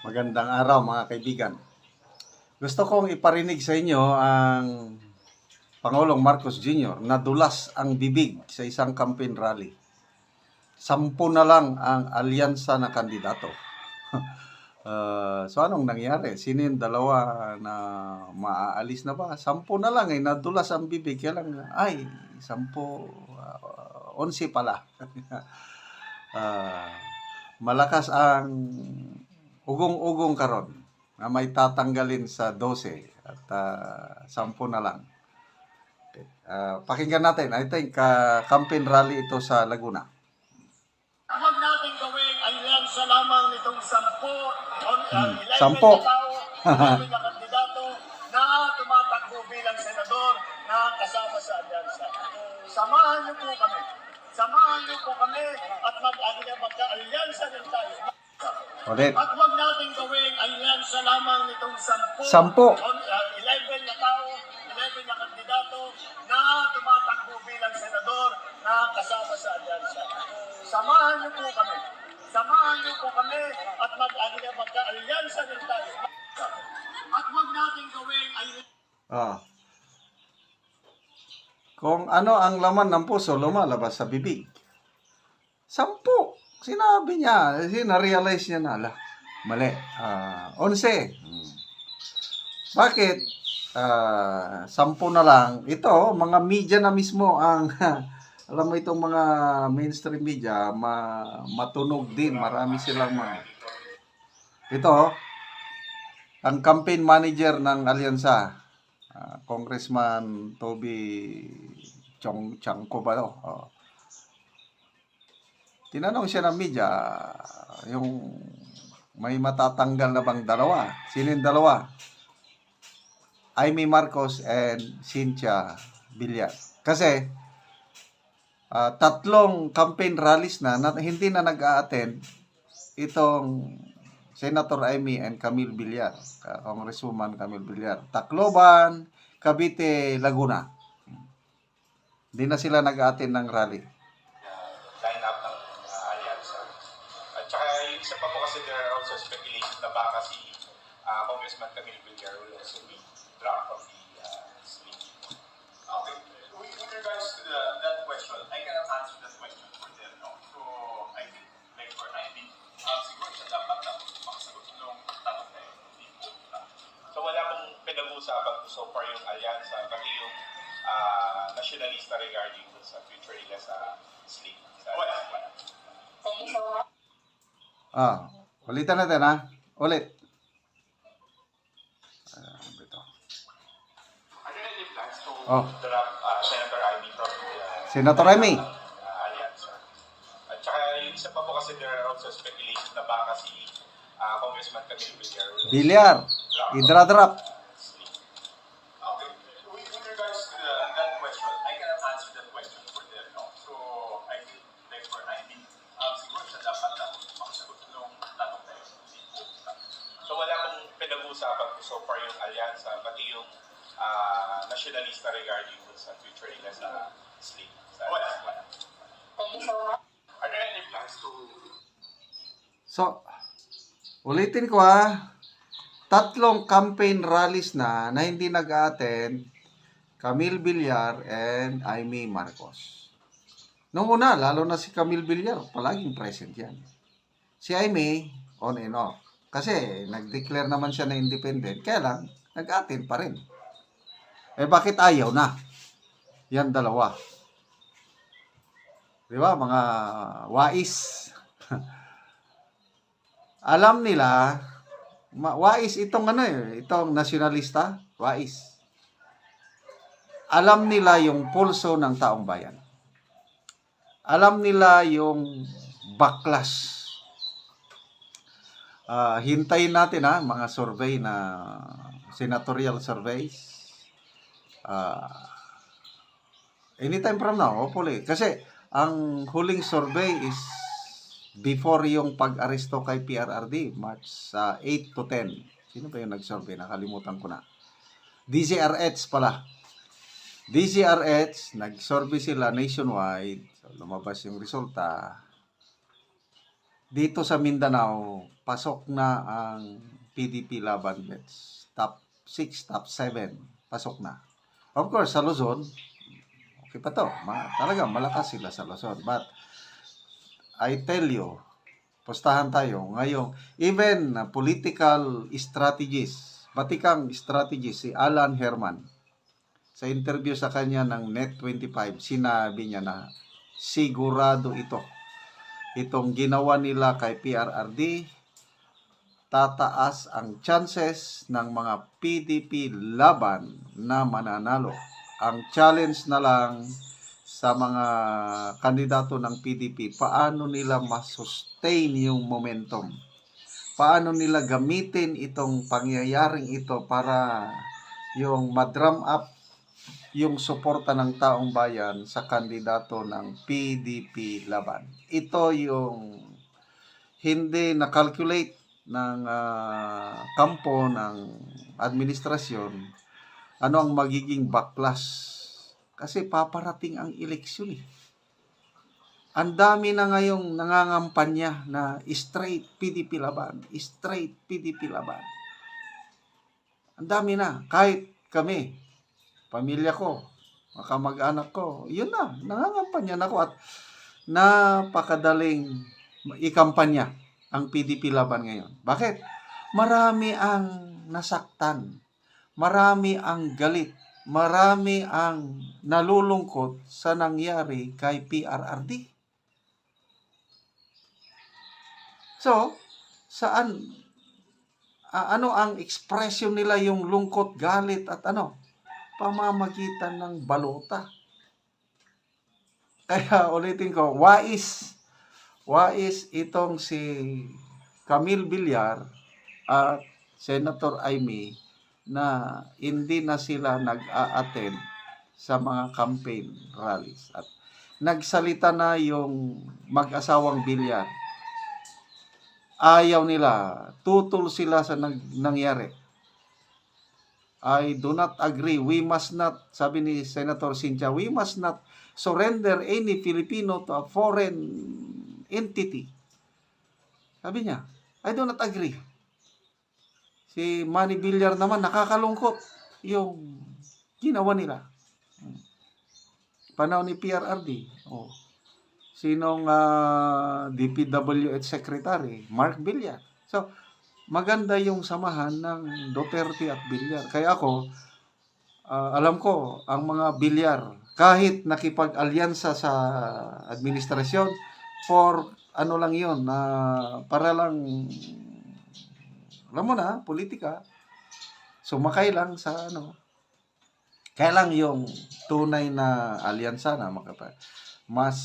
Magandang araw mga kaibigan. Gusto kong iparinig sa inyo ang Pangulong Marcos Jr. na dulas ang bibig sa isang campaign rally. 10 na lang ang alyansa na kandidato. So anong nangyari? Sino yung dalawa na maaalis na ba? 10 na lang nadulas ang bibig. Kaya lang, 10, 11 pala. Malakas ang ugong-ugong karon na may tatanggalin sa 12 at 10 na lang. Pakinggan natin. I think campaign rally ito sa Laguna. Huwag natin gawing alyansa lamang nitong 11 Sampo. na tao, 11 na kandidato na tumatakbo bilang senador na kasama sa alyansa. Samahan niyo po kami. Samahan niyo po kami at magka-alyansa din tayo. Ulit. At huwag natin gawing alyansa lamang nitong 10 11 na tao, 11 na kandidato na tumatakbo bilang senador na kasama sa alyansa. Samahan niyo po kami. Samahan niyo po kami at magka-alyansa din tayo. At huwag natin gawing alyansa. Kung ano ang laman ng puso, lumalabas sa bibig. 10. Sinabi niya, na-realize niya na, mali. 11. Bakit? 10 na lang. Ito, mga media na mismo ang, alam mo itong mga mainstream media, matunog din. Marami silang Ito, ang campaign manager ng Alyansa, Congressman Toby Changco ba daw? Tinanong siya ng media, yung may matatanggal na bang dalawa? Sino yung dalawa? Amy Marcos and Cynthia Villar. Kasi, 3 campaign rallies na hindi na nag-a-attend itong Senator Amy and Camille Villar, Congresswoman Camille Villar. Tacloban, Cavite, Laguna. Hindi na sila nag-a-attend ng rally. Line up ng alyansa. At saka yung isa pa po kasi there are also speculations na baka si Congressman Camille Villar will also be dropped from the slate. Okay. With regards to that question, I cannot answer that question for them. No? So, I think, like for 19, siguro siya dapat na makasagot nung tanong na yun. Hindi po lang. So wala pong pinag-uusapan po so far yung alyansa, pati yung nationalista regarding sa future nila sa slate. Wala. Thank you so much. Ulitan natin ha. Ulit. Ito. Are there any plans to Drop Senator Amy from the Senator Amy. alyansa. At saka yung isa pa po kasi there are also speculations na baka si Congressman Camille Villar will also Villar. Idra-drop. slate. Okay. With regards to that question, I cannot answer that question for them. No? So, I think, like for 19, siguro siya dapat na makasagot nung tanong na yun. Hindi po lang. So wala pong pinag-uusapan po so far yung alyansa, pati yung nationalista regarding sa future nila sa slate. Wala. Thank you so much. Are there any plans to So, ulitin ko ha. 3 campaign rallies na hindi nag-a-attend Camille Villar and Amy Marcos. Nung una, lalo na si Camille Villar, palaging present yan. Si Amy, on and off. Kasi nag-declare naman siya na independent, kaya lang, nag-attend pa rin. Bakit ayaw na? Yan dalawa. Di ba, mga wais. Alam nila, wais itong itong nasyonalista, wais. Alam nila yung pulso ng taong bayan. Alam nila yung backlash. Hintayin natin mga survey na senatorial surveys. Anytime from now, hopefully. Kasi ang huling survey is before yung pag-aresto kay PRRD, March 8 to 10. Sino ba yung nag-survey? Nakalimutan ko na. DZRH pala. DZRH, nag-survey sila nationwide. So, lumabas yung resulta. Dito sa Mindanao, pasok na ang PDP Laban Bets. Top 6, top 7, pasok na. Of course, sa Luzon, okay pa to. Talaga, malakas sila sa Luzon. But, I tell you, pustahan tayo. Ngayon, even political strategies, batikang strategist, si Alan Herman, sa interview sa kanya ng Net25, sinabi niya na sigurado itong ginawa nila kay PRRD, tataas ang chances ng mga PDP laban na mananalo. Ang challenge na lang sa mga kandidato ng PDP, paano nila masustain yung momentum? Paano nila gamitin itong pangyayaring ito para yung madrum up yung suporta ng taong bayan sa kandidato ng PDP laban. Ito yung hindi na-calculate ng kampo ng administrasyon ano ang magiging backlash. Kasi paparating ang eleksyon eh. Ang dami na ngayong nangangampanya na straight PDP laban, straight PDP laban. Ang dami na, kahit kami, pamilya ko, kamag-anak ko, yun na, nangangampanya na ako at napakadaling ikampanya ang PDP laban ngayon. Bakit? Marami ang nasaktan, marami ang galit, marami ang nalulungkot sa nangyari kay PRRD. So, ano ang ekspresyon nila yung lungkot, galit at pamamagitan ng balota. Kaya ulitin ko, wais itong si Camille Villar at Senator Amy na hindi na sila nag-a-attend sa mga campaign rallies. At nagsalita na yung mag-asawang Villar. Ayaw nila, tutol sila sa nangyari. I do not agree. We must not, sabi ni Senator Cynthia, we must not surrender any Filipino to a foreign entity. Sabi niya, I do not agree. Si Manny Villar naman, nakakalungkot yung ginawa nila. Panahon ni PRRD. Sinong DPWH Secretary? Mark Villar. So, maganda yung samahan ng Duterte at Villar. Kaya ako, alam ko, ang mga Villar, kahit nakipag-alyansa sa administrasyon, for lang yun, para lang, alam mo na, politika, sumakay lang sa kaya lang yung tunay na alyansa na mas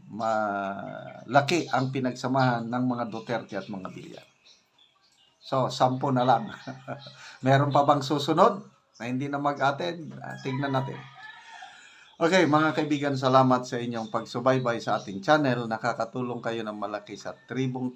malaki ang pinagsamahan ng mga Duterte at mga Villar. So, 10 na lang. Meron pa bang susunod na hindi na mag-attend? Tignan natin. Okay, mga kaibigan, salamat sa inyong pagsubaybay sa ating channel. Nakakatulong kayo ng malaki sa tribong